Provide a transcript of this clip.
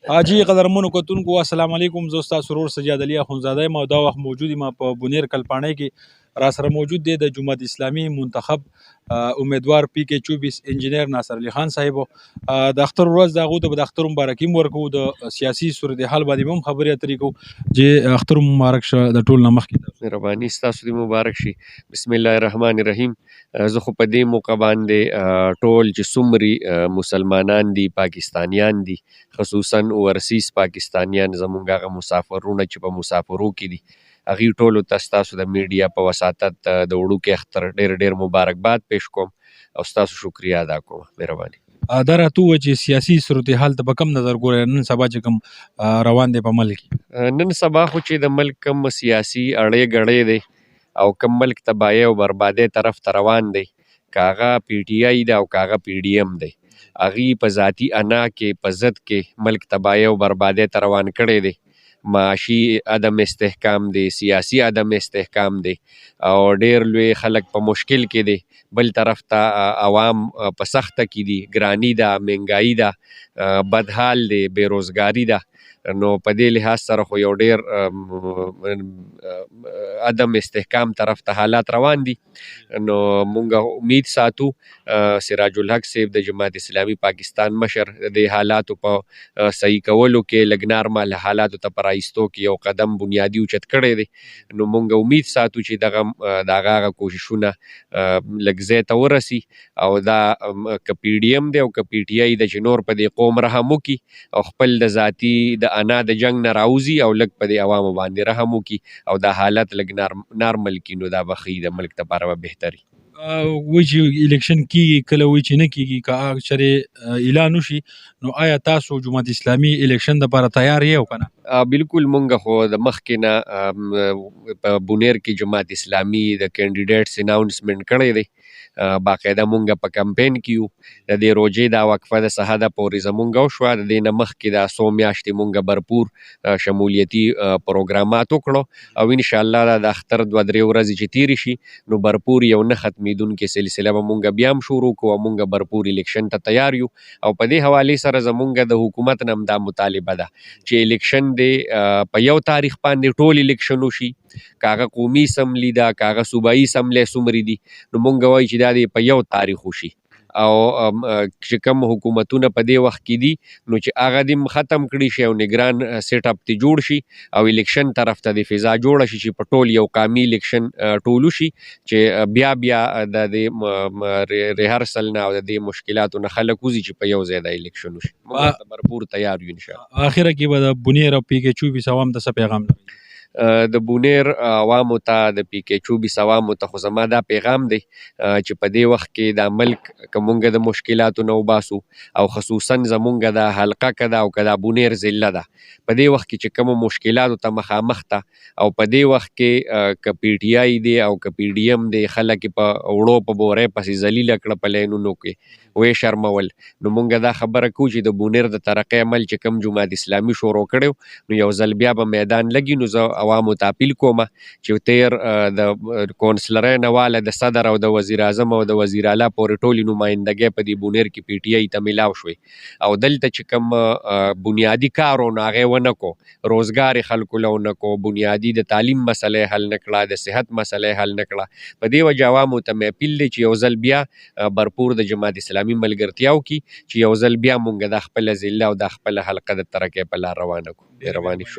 حاجی قدرمنو کتونکو السلام علیکم. زه ستاسو ورور سجاد علي اخندزاده یم او دا وخت موجود یم په بونیر کلپاڼۍ کې. را سره موجود دی د جماعت اسلامي منتخب امیدوار پی کې 24 انجینر ناصر علي خان صاحب. د اختر ورځ د هغو ته به د اختر مبارکي ورکوو، د سیاسي صورتحال باندې هم خبرې اترې کوو چې اختر مبارک شه د ټول نه مخکې. مهرباني ستاسو دې مبارک شي. بسم الله الرحمن الرحیم. زه خو په دې موقع باندې ټول چې څومره مسلمانان دي، پاکستانیان دي، خصوصا اورسیز پاکستانیان، زمونږ هغه مسافرونه چې په مسافرو کې دي، هغوی ټولو ته ستاسو د میډیا په وساطت د وړوکي اختر ډېر مبارکباد پیش کوم او ستاسو شکریه ادا کوم. مهرباني. دا راته ووایه چې سیاسي صورتحال ته په کوم نظر ګورئ نن سبا چې کوم روان دی په ملک؟ نن سبا خو چې د ملک کوم سیاسي اړې ګړې دی او کوم ملک تباهۍ او بربادۍ طرف ته روان دی، که هغه پی ټي آی ده او که هغه پی ډي ایم دی، هغوی په ذاتي انا کې په ضد کې ملک تباهۍ او بربادۍ ته روان کړی دی. معاشي عدم استحکام دی، سیاسي عدم استحکام دی او ډېر لوی خلک په مشکل کې دی. بل طرف ته عوام په سخته کې دي، ګراني ده، مهنګایي ده، بدحال دی، بېروزګاري ده. نو په دې لحاظ سره خو یو ډېر عدم استحکام طرف ته حالات روان دي. نو مونږ امید ساتو سراج الحق صاحب د جماعت اسلامي پاکستان مشر د دې حالاتو په صحیح کولو کې لږ نارمل حالاتو ته په رایستو کې یو قدم بنیادي اوچت کړی دی. نو مونږ امید ساتو چې د هغه کوششونه لږ ځای ته ورسي او دا که پی ډي ایم دی او که پی ټي آی ده چې نور په دې قوم رحم وکړي او خپل د ذاتي د انا د جنگ نه راوځي او لږ په دې عوامو باندې رحم وکړي او دا حالت لږ نارمل کړي، نو دا به ښه د ملک لپاره به بهتري. وایي چې الیکشن کیږي، کله وایي چې نه کیږي. که چېرې اعلان وشي نو آیا تاسو جماعت اسلامي الیکشن دپاره تیار یې او که نه؟ بالکل مونږ خو د مخکې نه په بونیر کې جماعت اسلامي د کینډیډیټس اناونسمنټ کړی دی. باقاعده مونږ په کمپین کې یو. د دې روجې دا وقفه د سهده پورې زمونږ وشوه. د دې نه مخکې دا څو میاشتې مونږ برپور شمولیتي پروګرامات وکړو او انشاءالله دا د اختر 2-3 ورځې چې تېرې شي نو برپور یو نه ختمېدونکې سلسله به مونږ بیا هم شروع کړو او مونږ برپور الیکشن ته تیار یو. او په دې حوالې سره زمونږ د حکومت نه هم دا مطالبه ده چې الیکشن دی په یو تاریخ باندې ټول الیکشن وشي، که هغه قومي اسمبلي ده، که هغه صوبایي اسمبلی څومرې دي، نو مونږ وایو چې دا دی په یو تاریخ وشي. او چې کوم حکومتونه په دې وخت کې دي نو چې هغه دې ختم کړي شي او نگران سیټ اپ ته جوړ شي او الیکشن طرف ته د فضا جوړه شي چې په ټول یو قامي الیکشن ټول شي چې بیا د دې ریهرسل نه او د دې مشکلاتو نه خلک وځي چې په یو ځای د الیکشن وشي. موږ برپور تیار یو انشاءالله. اخره کې به د بونیر او پی کې 24 عوام ته څه پیغام لري؟ د بونیر عوامو ته، د پی کې 24 عوامو ته خو زما دا پیغام دی چې په دې وخت کې دا ملک که مونږ د مشکلاتو نه وباسو او خصوصا زمونږ دا حلقه که ده او که دا بونیر ضلع ده، په دې وخت کې چې کومو مشکلاتو ته مخامخ ته او په دې وخت کې که پی ټي آی دی او که پی ډي ایم دی خلک په وړو په بورۍ پسې ذلیله کړه په لینونو کې ویې شرمول. نو مونږ دا خبره کوو چې د بونیر د ترقۍ عمل چې کوم جماعت اسلامي شروع کړی نو یو ځل بیا به میدان لګي. نو زه عوامو ته اپیل کوم چې تیر د کونسلرۍ نه واله د صدر او د وزیر اعظم او د وزیر اعلی پورې ټولې نمایندګۍ په دې بونیر کې پی ټي آی ته میلاو شوې او دلته چې کوم بنیادي کار و نو هغه یې ونه کو، روزګار یې خلکو له ونه کو، بنیادي د تعلیم مسله یې حل نه کړه، د صحت مسله یې حل نه کړه. په دې وجه عوامو ته مې اپیل دی چې یو ځل بیا برپور د جماعت اسلامي ملګرتیا وکړي چې یو ځل بیا مونږ د خپله ضلع او د خپله حلقه د ترقۍ په لار روانه کړو. مهرباني. شکر.